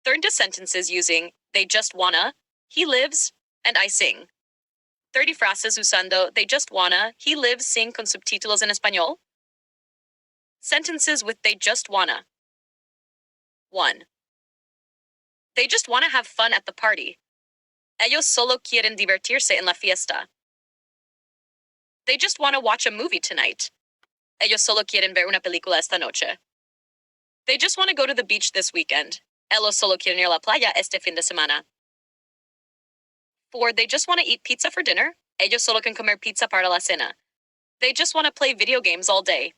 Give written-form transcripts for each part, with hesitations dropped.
30 sentences using they just wanna, he lives, and I sing. 30 frases usando they just wanna, he lives, sing con subtítulos en español. Sentences with they just wanna. 1. They just wanna have fun at the party. Ellos solo quieren divertirse en la fiesta. They just wanna watch a movie tonight. Ellos solo quieren ver una película esta noche. They just wanna go to the beach this weekend. Ellos solo quieren ir a la playa este fin de semana. 4. They just wanna eat pizza for dinner. Ellos solo quieren comer pizza para la cena. They just wanna play video games all day.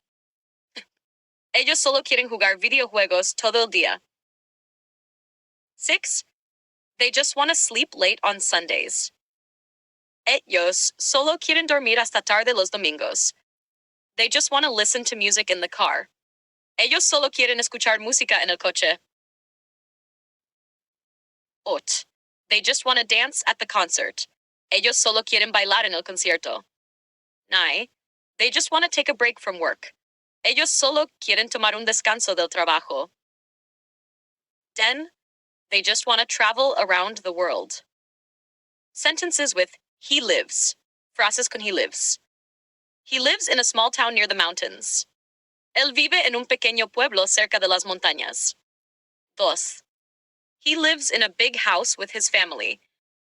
Ellos solo quieren jugar videojuegos todo el día. 6. They just wanna sleep late on Sundays. Ellos solo quieren dormir hasta tarde los domingos. They just wanna listen to music in the car. Ellos solo quieren escuchar música en el coche. 8. They just wanna dance at the concert. Ellos solo quieren bailar en el concierto. 9. They just wanna take a break from work. Ellos solo quieren tomar un descanso del trabajo. 10. They just wanna travel around the world. Sentences with he lives. Frases con he lives. He lives in a small town near the mountains. Él vive en un pequeño pueblo cerca de las montañas. 2. He lives in a big house with his family.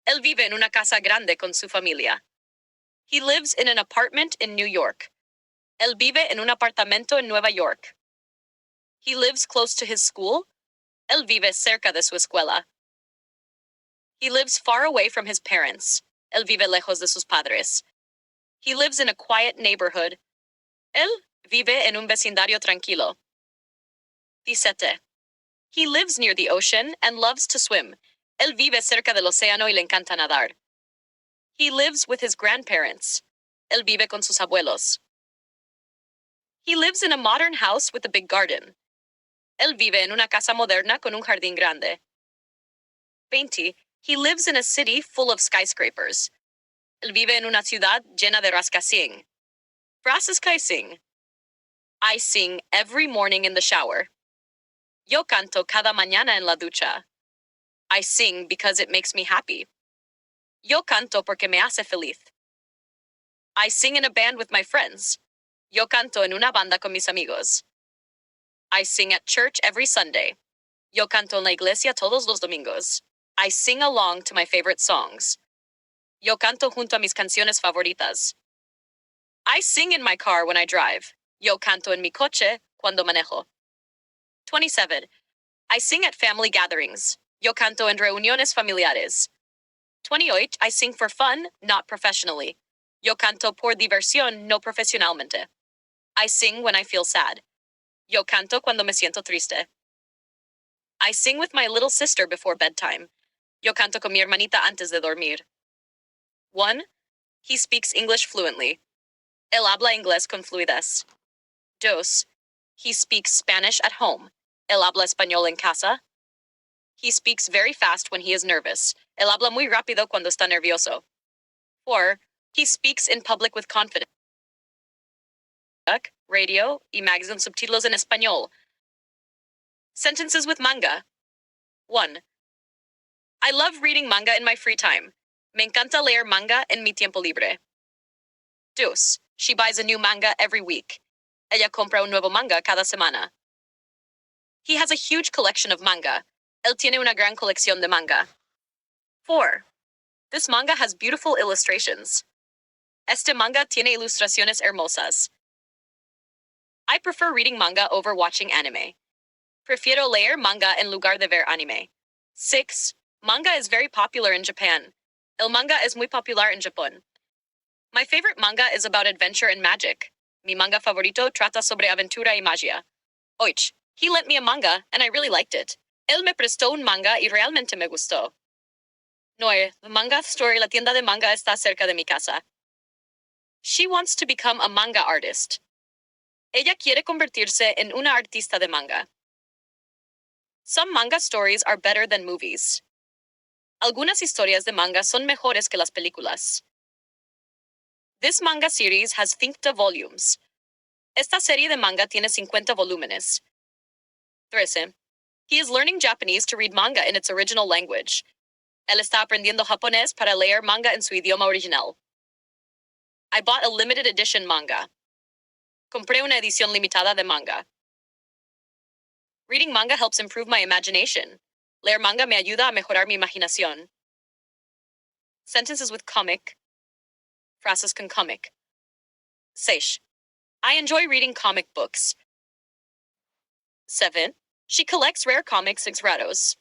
Él vive en una casa grande con su familia. He lives in an apartment in New York. Él vive en un apartamento en Nueva York. He lives close to his school. Él vive cerca de su escuela. He lives far away from his parents. Él vive lejos de sus padres. He lives in a quiet neighborhood. Él vive en un vecindario tranquilo. 17. He lives near the ocean and loves to swim. Él vive cerca del océano y le encanta nadar. He lives with his grandparents. Él vive con sus abuelos. He lives in a modern house with a big garden. Él vive en una casa moderna con un jardín grande. 20. He lives in a city full of skyscrapers. Él vive en una ciudad llena de rascacielos. Frases que sing. I sing every morning in the shower. Yo canto cada mañana en la ducha. I sing because it makes me happy. Yo canto porque me hace feliz. I sing in a band with my friends. Yo canto en una banda con mis amigos. I sing at church every Sunday. Yo canto en la iglesia todos los domingos. I sing along to my favorite songs. Yo canto junto a mis canciones favoritas. I sing in my car when I drive. Yo canto en mi coche cuando manejo. 27. I sing at family gatherings. Yo canto en reuniones familiares. 28. I sing for fun, not professionally. Yo canto por diversión, no profesionalmente. I sing when I feel sad. Yo canto cuando me siento triste. I sing with my little sister before bedtime. Yo canto con mi hermanita antes de dormir. 1. He speaks English fluently. Él habla inglés con fluidez. 2. He speaks Spanish at home. Él habla español en casa. He speaks very fast when he is nervous. Él habla muy rápido cuando está nervioso. 4. He speaks in public with confidence. Radio y magazine subtítulos en español. Sentences with manga. 1. I love reading manga in my free time. Me encanta leer manga en mi tiempo libre. 2. She buys a new manga every week. Ella compra un nuevo manga cada semana. He has a huge collection of manga. Él tiene una gran colección de manga. 4. This manga has beautiful illustrations. Este manga tiene ilustraciones hermosas. I prefer reading manga over watching anime. Prefiero leer manga en lugar de ver anime. 6. Manga is very popular in Japan. El manga es muy popular en Japón. My favorite manga is about adventure and magic. Mi manga favorito trata sobre aventura y magia. 8. He lent me a manga, and I really liked it. Él me prestó un manga y realmente me gustó. 9. The manga store, la tienda de manga está cerca de mi casa. She wants to become a manga artist. Ella quiere convertirse en una artista de manga. Some manga stories are better than movies. Algunas historias de manga son mejores que las películas. This manga series has 50 volumes. Esta serie de manga tiene 50 volúmenes. 13. He is learning Japanese to read manga in its original language. Él está aprendiendo japonés para leer manga en su idioma original. I bought a limited edition manga. Compré una edición limitada de manga. Reading manga helps improve my imagination. Leer manga me ayuda a mejorar mi imaginación. Sentences with comic. Frases con comic. 6. I enjoy reading comic books. 7. She collects rare comics raros.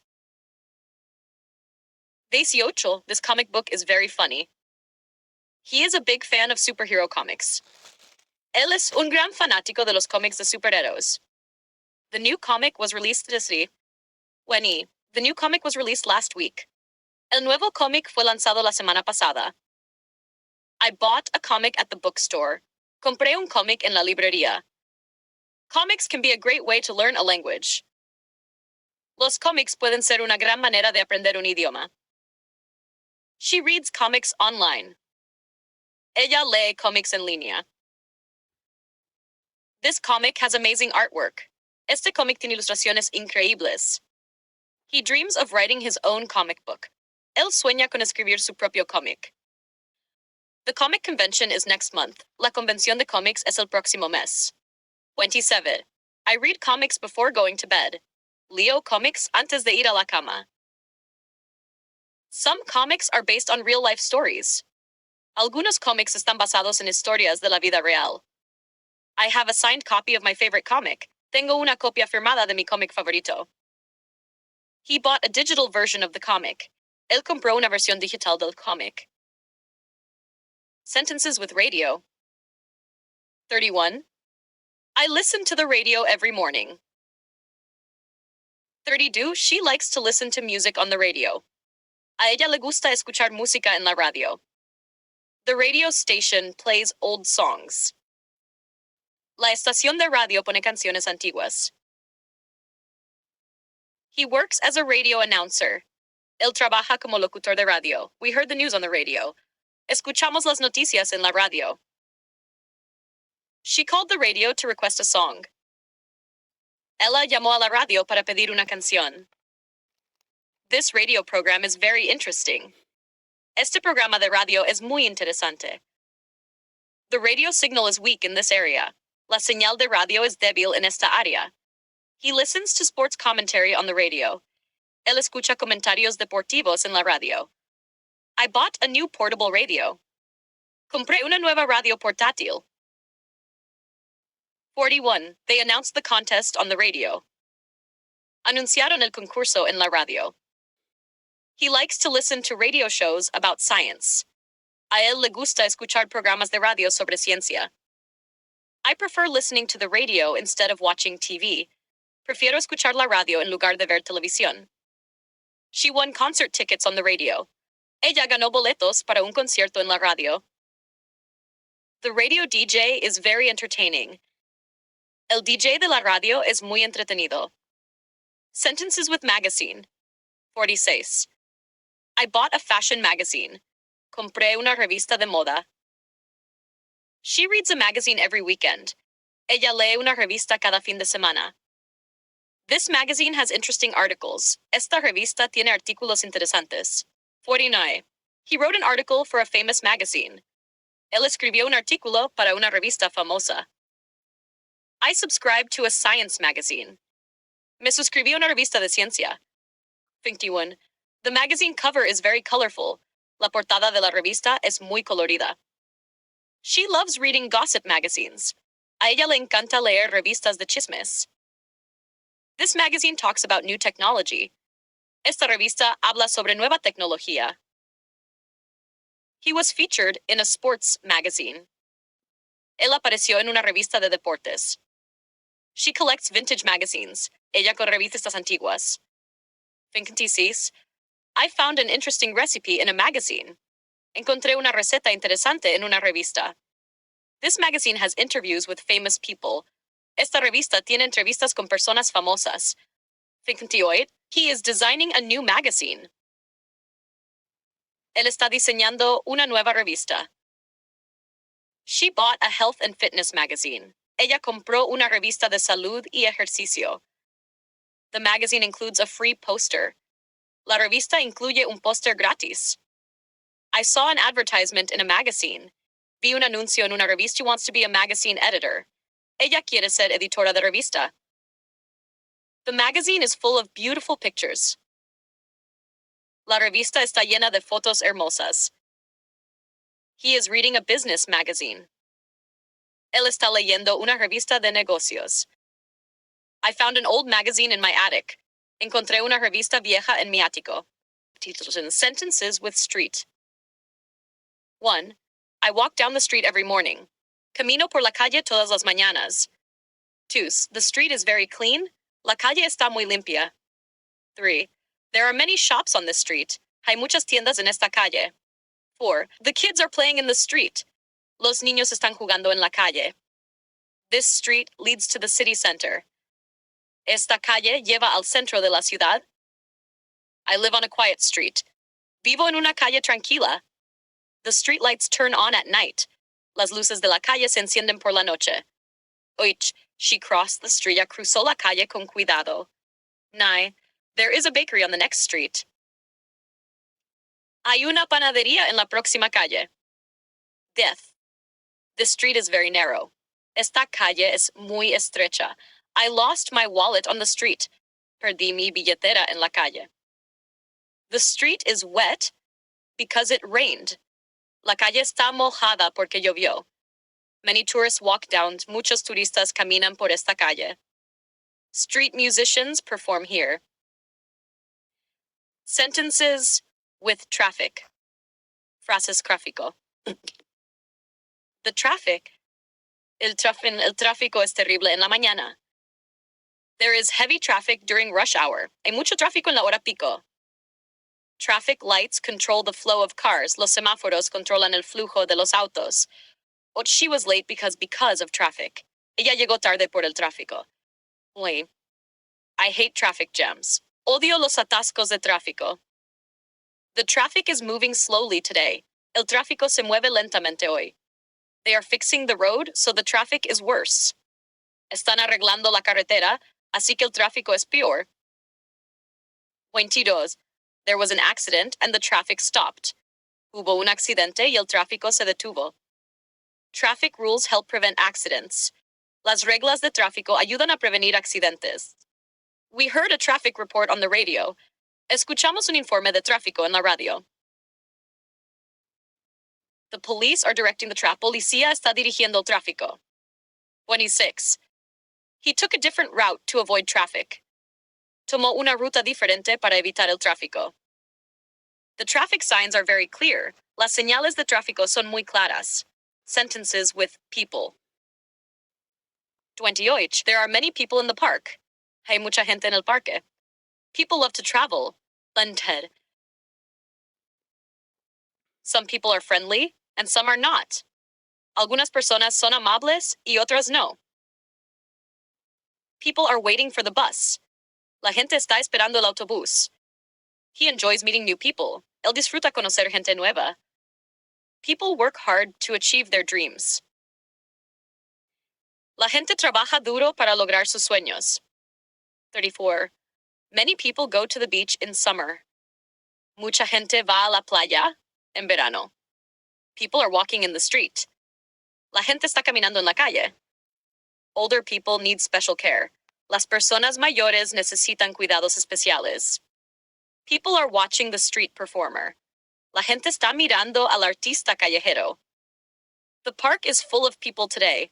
18. This comic book is very funny. He is a big fan of superhero comics. Él es un gran fanático de los cómics de superhéroes. The new comic was released The new comic was released last week. El nuevo cómic fue lanzado la semana pasada. I bought a comic at the bookstore. Compré un cómic en la librería. Comics can be a great way to learn a language. Los cómics pueden ser una gran manera de aprender un idioma. She reads comics online. Ella lee cómics en línea. This comic has amazing artwork. Este cómic tiene ilustraciones increíbles. He dreams of writing his own comic book. Él sueña con escribir su propio cómic. The comic convention is next month. La convención de cómics es el próximo mes. 27. I read comics before going to bed. Leo comics antes de ir a la cama. Some comics are based on real-life stories. Algunos cómics están basados en historias de la vida real. I have a signed copy of my favorite comic. Tengo una copia firmada de mi cómic favorito. He bought a digital version of the comic. Él compró una versión digital del cómic. Sentences with radio. 31. I listen to the radio every morning. 32. She likes to listen to music on the radio. A ella le gusta escuchar música en la radio. The radio station plays old songs. La estación de radio pone canciones antiguas. He works as a radio announcer. Él trabaja como locutor de radio. We heard the news on the radio. Escuchamos las noticias en la radio. She called the radio to request a song. Ella llamó a la radio para pedir una canción. This radio program is very interesting. Este programa de radio es muy interesante. The radio signal is weak in this area. La señal de radio es débil en esta área. He listens to sports commentary on the radio. Él escucha comentarios deportivos en la radio. I bought a new portable radio. Compré una nueva radio portátil. 41. They announced the contest on the radio. Anunciaron el concurso en la radio. He likes to listen to radio shows about science. A él le gusta escuchar programas de radio sobre ciencia. I prefer listening to the radio instead of watching TV. Prefiero escuchar la radio en lugar de ver televisión. She won concert tickets on the radio. Ella ganó boletos para un concierto en la radio. The radio DJ is very entertaining. El DJ de la radio es muy entretenido. Sentences with magazine. 46. I bought a fashion magazine. Compré una revista de moda. She reads a magazine every weekend. Ella lee una revista cada fin de semana. This magazine has interesting articles. Esta revista tiene artículos interesantes. 49. He wrote an article for a famous magazine. Él escribió un artículo para una revista famosa. I subscribe to a science magazine. Me suscribí a una revista de ciencia. 51. The magazine cover is very colorful. La portada de la revista es muy colorida. She loves reading gossip magazines. A ella le encanta leer revistas de chismes. This magazine talks about new technology. Esta revista habla sobre nueva tecnología. He was featured in a sports magazine. Él apareció en una revista de deportes. She collects vintage magazines. Ella con revistas antiguas. 56. I found an interesting recipe in a magazine. Encontré una receta interesante en una revista. This magazine has interviews with famous people. Esta revista tiene entrevistas con personas famosas. 58. He is designing a new magazine. Él está diseñando una nueva revista. She bought a health and fitness magazine. Ella compró una revista de salud y ejercicio. The magazine includes a free poster. La revista incluye un póster gratis. I saw an advertisement in a magazine. Vi un anuncio en una revista. She wants to be a magazine editor. Ella quiere ser editora de revista. The magazine is full of beautiful pictures. La revista está llena de fotos hermosas. He is reading a business magazine. Él está leyendo una revista de negocios. I found an old magazine in my attic. Encontré una revista vieja en mi ático. Sentences with street. 1. I walk down the street every morning. Camino por la calle todas las mañanas. 2. The street is very clean. La calle está muy limpia. 3. There are many shops on this street. Hay muchas tiendas en esta calle. 4. The kids are playing in the street. Los niños están jugando en la calle. This street leads to the city center. Esta calle lleva al centro de la ciudad. I live on a quiet street. Vivo en una calle tranquila. The street lights turn on at night. Las luces de la calle se encienden por la noche. 8. She crossed the street. Ella cruzó la calle con cuidado. 9. There is a bakery on the next street. Hay una panadería en la próxima calle. 10. This street is very narrow. Esta calle es muy estrecha. I lost my wallet on the street. Perdí mi billetera en la calle. The street is wet because it rained. La calle está mojada porque llovió. Many tourists walk down. Muchos turistas caminan por esta calle. Street musicians perform here. Sentences with traffic. Frases tráfico. The traffic. El tráfico es terrible en la mañana. There is heavy traffic during rush hour. Hay mucho tráfico en la hora pico. Traffic lights control the flow of cars. Los semáforos controlan el flujo de los autos. But she was late because of traffic. Ella llegó tarde por el tráfico. Wait. I hate traffic jams. Odio los atascos de tráfico. The traffic is moving slowly today. El tráfico se mueve lentamente hoy. They are fixing the road, so the traffic is worse. Están arreglando la carretera, así que el tráfico es peor. 22. There was an accident and the traffic stopped. Hubo un accidente y el tráfico se detuvo. Traffic rules help prevent accidents. Las reglas de tráfico ayudan a prevenir accidentes. We heard a traffic report on the radio. Escuchamos un informe de tráfico en la radio. The police are directing the traffic. Policía está dirigiendo el tráfico. 26. He took a different route to avoid traffic. Tomó una ruta diferente para evitar el tráfico. The traffic signs are very clear. Las señales de tráfico son muy claras. Sentences with people. 28. There are many people in the park. Hay mucha gente en el parque. People love to travel. Blended. Some people are friendly, and some are not. Algunas personas son amables y otras no. People are waiting for the bus. La gente está esperando el autobús. He enjoys meeting new people. Él disfruta conocer gente nueva. People work hard to achieve their dreams. La gente trabaja duro para lograr sus sueños. 34. Many people go to the beach in summer. Mucha gente va a la playa en verano. People are walking in the street. La gente está caminando en la calle. Older people need special care. Las personas mayores necesitan cuidados especiales. People are watching the street performer. La gente está mirando al artista callejero. The park is full of people today.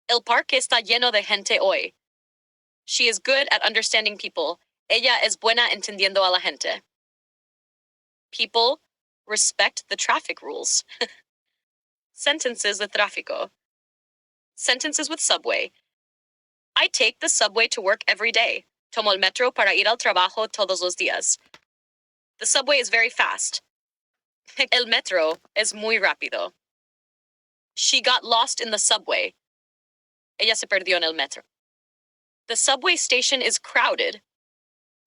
El parque está lleno de gente hoy. She is good at understanding people. Ella es buena entendiendo a la gente. People respect the traffic rules. Sentences with tráfico. Sentences with subway. I take the subway to work every day. Tomo el metro para ir al trabajo todos los días. The subway is very fast. El metro es muy rápido. She got lost in the subway. Ella se perdió en el metro. The subway station is crowded.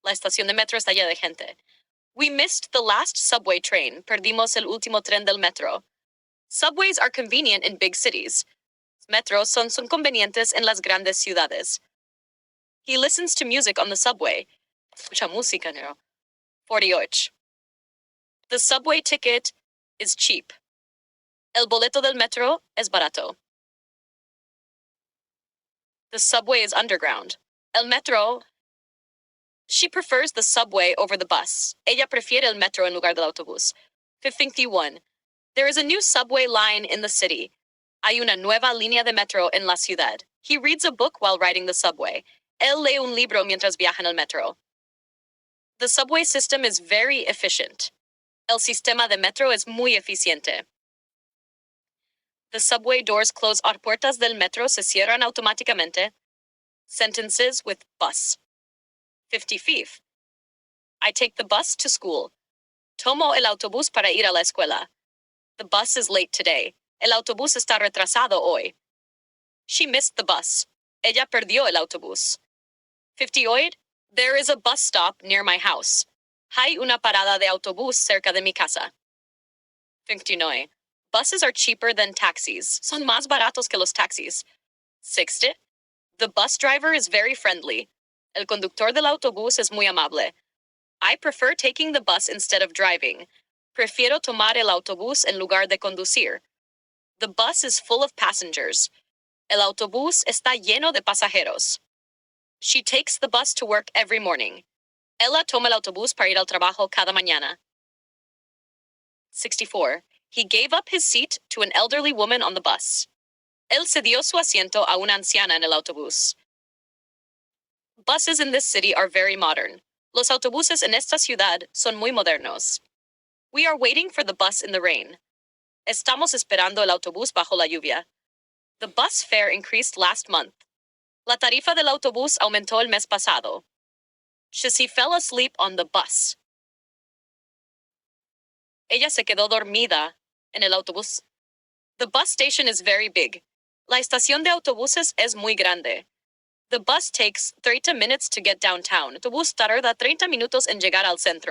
La estación de metro está llena de gente. We missed the last subway train. Perdimos el último tren del metro. Subways are convenient in big cities. Metros son convenientes en las grandes ciudades. He listens to music on the subway. Escucha música, ¿no? 48. The subway ticket is cheap. El boleto del metro es barato. The subway is underground. El metro. She prefers the subway over the bus. Ella prefiere el metro en lugar del autobús. 51. There is a new subway line in the city. Hay una nueva línea de metro en la ciudad. He reads a book while riding the subway. Él lee un libro mientras viaja en el metro. The subway system is very efficient. El sistema de metro es muy eficiente. The subway doors close. Las puertas del metro se cierran automáticamente. Sentences with bus. 55. I take the bus to school. Tomo el autobús para ir a la escuela. The bus is late today. El autobús está retrasado hoy. She missed the bus. Ella perdió el autobús. 58. There is a bus stop near my house. Hay una parada de autobús cerca de mi casa. 59. Buses are cheaper than taxis. Son más baratos que los taxis. 60. The bus driver is very friendly. El conductor del autobús es muy amable. I prefer taking the bus instead of driving. Prefiero tomar el autobús en lugar de conducir. The bus is full of passengers. El autobús está lleno de pasajeros. She takes the bus to work every morning. Ella toma el autobús para ir al trabajo cada mañana. 64. He gave up his seat to an elderly woman on the bus. Él cedió su asiento a una anciana en el autobús. Buses in this city are very modern. Los autobuses en esta ciudad son muy modernos. We are waiting for the bus in the rain. Estamos esperando el autobús bajo la lluvia. The bus fare increased last month. La tarifa del autobús aumentó el mes pasado. She fell asleep on the bus. Ella se quedó dormida en el autobús. The bus station is very big. La estación de autobuses es muy grande. The bus takes 30 minutes to get downtown. El autobús tarda 30 minutos en llegar al centro.